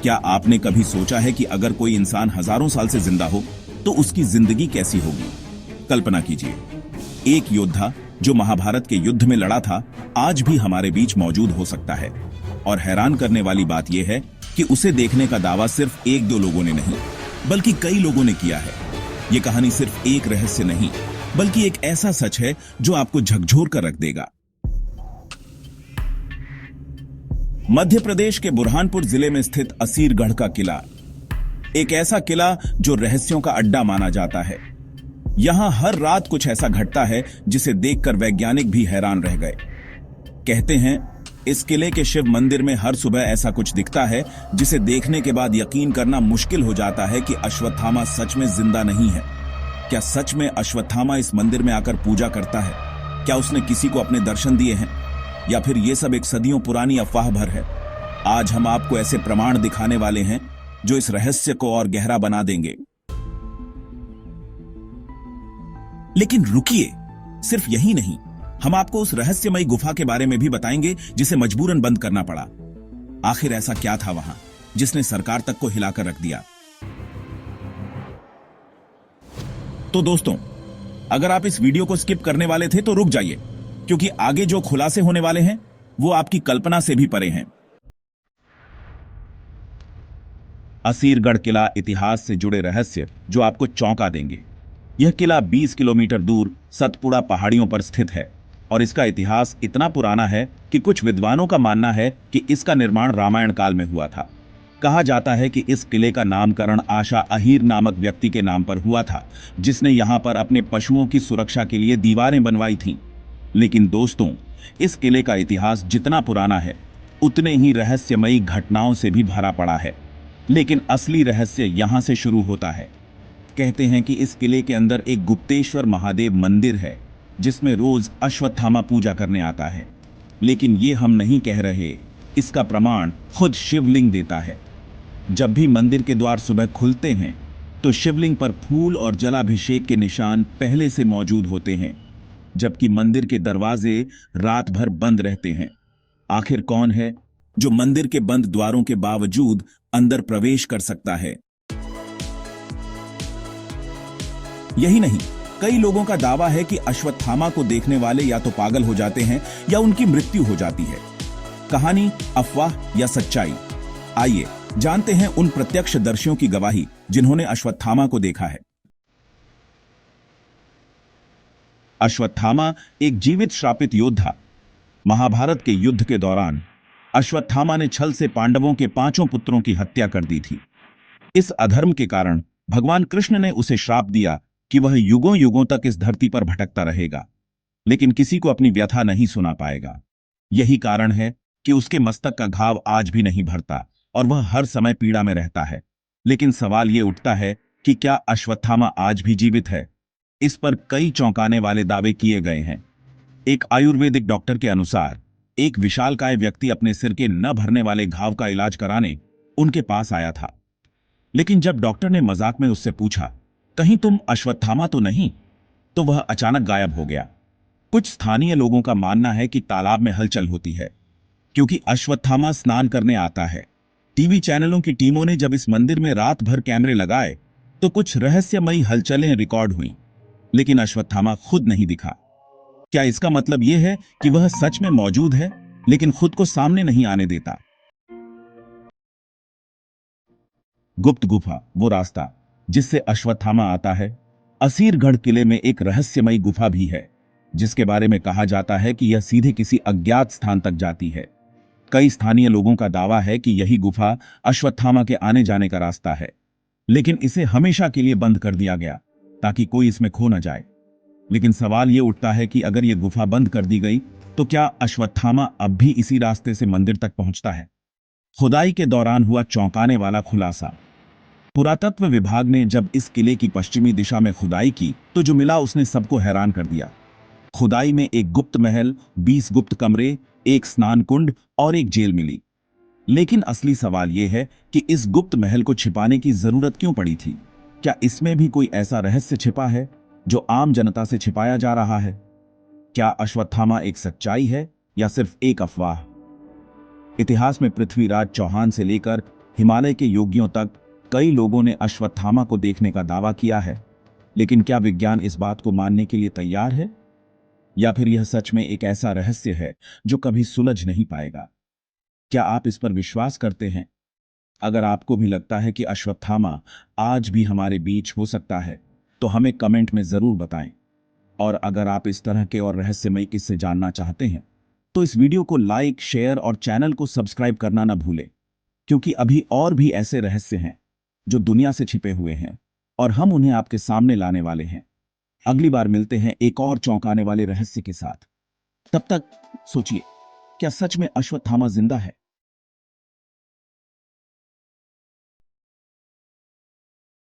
क्या आपने कभी सोचा है कि अगर कोई इंसान हजारों साल से जिंदा हो तो उसकी जिंदगी कैसी होगी? कल्पना कीजिए, एक योद्धा जो महाभारत के युद्ध में लड़ा था आज भी हमारे बीच मौजूद हो सकता है। और हैरान करने वाली बात यह है कि उसे देखने का दावा सिर्फ एक दो लोगों ने नहीं बल्कि कई लोगों ने किया है। ये कहानी सिर्फ एक रहस्य नहीं बल्कि एक ऐसा सच है जो आपको झकझोर कर रख देगा। मध्य प्रदेश के बुरहानपुर जिले में स्थित असीरगढ़ का किला, एक ऐसा किला जो रहस्यों का अड्डा माना जाता है। यहां हर रात कुछ ऐसा घटता है जिसे देखकर वैज्ञानिक भी हैरान रह गए। कहते हैं इस किले के शिव मंदिर में हर सुबह ऐसा कुछ दिखता है जिसे देखने के बाद यकीन करना मुश्किल हो जाता है कि अश्वत्थामा सच में जिंदा नहीं है। क्या सच में अश्वत्थामा इस मंदिर में आकर पूजा करता है? क्या उसने किसी को अपने दर्शन दिए हैं, या फिर यह सब एक सदियों पुरानी अफवाह भर है? आज हम आपको ऐसे प्रमाण दिखाने वाले हैं जो इस रहस्य को और गहरा बना देंगे। लेकिन रुकिए, सिर्फ यही नहीं, हम आपको उस रहस्यमयी गुफा के बारे में भी बताएंगे जिसे मजबूरन बंद करना पड़ा। आखिर ऐसा क्या था वहां जिसने सरकार तक को हिलाकर रख दिया? तो दोस्तों, अगर आप इस वीडियो को स्किप करने वाले थे तो रुक जाइए, क्योंकि आगे जो खुलासे होने वाले हैं वो आपकी कल्पना से भी परे हैं। असीरगढ़ किला, इतिहास से जुड़े रहस्य जो आपको चौंका देंगे। यह किला 20 किलोमीटर दूर सतपुड़ा पहाड़ियों पर स्थित है और इसका इतिहास इतना पुराना है कि कुछ विद्वानों का मानना है कि इसका निर्माण रामायण काल में हुआ था। कहा जाता है कि इस किले का नामकरण आशा अहीर नामक व्यक्ति के नाम पर हुआ था, जिसने यहां पर अपने पशुओं की सुरक्षा के लिए दीवारें बनवाई थीं। लेकिन दोस्तों, इस किले का इतिहास जितना पुराना है उतने ही रहस्यमयी घटनाओं से भी भरा पड़ा है। लेकिन असली रहस्य यहां से शुरू होता है। कहते हैं कि इस किले के अंदर एक गुप्तेश्वर महादेव मंदिर है जिसमें रोज अश्वत्थामा पूजा करने आता है। लेकिन ये हम नहीं कह रहे, इसका प्रमाण खुद शिवलिंग देता है। जब भी मंदिर के द्वार सुबह खुलते हैं तो शिवलिंग पर फूल और जलाभिषेक के निशान पहले से मौजूद होते हैं, जबकि मंदिर के दरवाजे रात भर बंद रहते हैं। आखिर कौन है जो मंदिर के बंद द्वारों के बावजूद अंदर प्रवेश कर सकता है? यही नहीं, कई लोगों का दावा है कि अश्वत्थामा को देखने वाले या तो पागल हो जाते हैं या उनकी मृत्यु हो जाती है। कहानी, अफवाह या सच्चाई? आइए जानते हैं उन प्रत्यक्षदर्शियों की गवाही जिन्होंने अश्वत्थामा को देखा है। अश्वत्थामा एक जीवित श्रापित योद्धा। महाभारत के युद्ध के दौरान अश्वत्थामा ने छल से पांडवों के 5 पुत्रों की हत्या कर दी थी। इस अधर्म के कारण भगवान कृष्ण ने उसे श्राप दिया कि वह युगों युगों तक इस धरती पर भटकता रहेगा, लेकिन किसी को अपनी व्यथा नहीं सुना पाएगा। यही कारण है कि उसके मस्तक का घाव आज भी नहीं भरता और वह हर समय पीड़ा में रहता है। लेकिन सवाल यह उठता है कि क्या अश्वत्थामा आज भी जीवित है? इस पर कई चौंकाने वाले दावे किए गए हैं। एक आयुर्वेदिक डॉक्टर के अनुसार एक विशालकाय व्यक्ति अपने सिर के न भरने वाले घाव का इलाज कराने उनके पास आया था। लेकिन जब डॉक्टर ने मजाक में उससे पूछा, कहीं तुम अश्वत्थामा तो नहीं, तो वह अचानक गायब हो गया। कुछ स्थानीय लोगों का मानना है कि तालाब में हलचल होती है, क्योंकि अश्वत्थामा स्नान करने आता है। टीवी चैनलों की टीमों ने जब इस मंदिर में रात भर कैमरे लगाए तो कुछ रहस्यमयी हलचलें रिकॉर्ड हुई, लेकिन अश्वत्थामा खुद नहीं दिखा। क्या इसका मतलब यह है कि वह सच में मौजूद है लेकिन खुद को सामने नहीं आने देता? गुप्त गुफा, वो रास्ता जिससे अश्वत्थामा आता है। असीरगढ़ किले में एक रहस्यमयी गुफा भी है जिसके बारे में कहा जाता है कि यह सीधे किसी अज्ञात स्थान तक जाती है। कई स्थानीय लोगों का दावा है कि यही गुफा अश्वत्थामा के आने जाने का रास्ता है, लेकिन इसे हमेशा के लिए बंद कर दिया गया ताकि कोई इसमें खो न जाए। लेकिन सवाल यह उठता है कि अगर यह गुफा बंद कर दी गई तो क्या अश्वत्थामा अब भी इसी रास्ते से मंदिर तक पहुंचता है? खुदाई के दौरान हुआ चौंकाने वाला खुलासा। पुरातत्व विभाग ने जब इस किले की पश्चिमी दिशा में खुदाई की तो जो मिला उसने सबको हैरान कर दिया। खुदाई में एक गुप्त महल, 20 गुप्त कमरे, एक स्नान कुंड और एक जेल मिली। लेकिन असली सवाल यह है कि इस गुप्त महल को छिपाने की जरूरत क्यों पड़ी थी? क्या इसमें भी कोई ऐसा रहस्य छिपा है जो आम जनता से छिपाया जा रहा है? क्या अश्वत्थामा एक सच्चाई है या सिर्फ एक अफवाह? इतिहास में पृथ्वीराज चौहान से लेकर हिमालय के योगियों तक कई लोगों ने अश्वत्थामा को देखने का दावा किया है, लेकिन क्या विज्ञान इस बात को मानने के लिए तैयार है, या फिर यह सच में एक ऐसा रहस्य है जो कभी सुलझ नहीं पाएगा? क्या आप इस पर विश्वास करते हैं? अगर आपको भी लगता है कि अश्वत्थामा आज भी हमारे बीच हो सकता है, तो हमें कमेंट में जरूर बताएं। और अगर आप इस तरह के और रहस्यमय किस्से जानना चाहते हैं, तो इस वीडियो को लाइक, शेयर और चैनल को सब्सक्राइब करना ना भूलें, क्योंकि अभी और भी ऐसे रहस्य हैं जो दुनिया से छिपे हुए हैं और हम उन्हें आपके सामने लाने वाले हैं। अगली बार मिलते हैं एक और चौंकाने वाले रहस्य के साथ। तब तक सोचिए, क्या सच में अश्वत्थामा जिंदा है?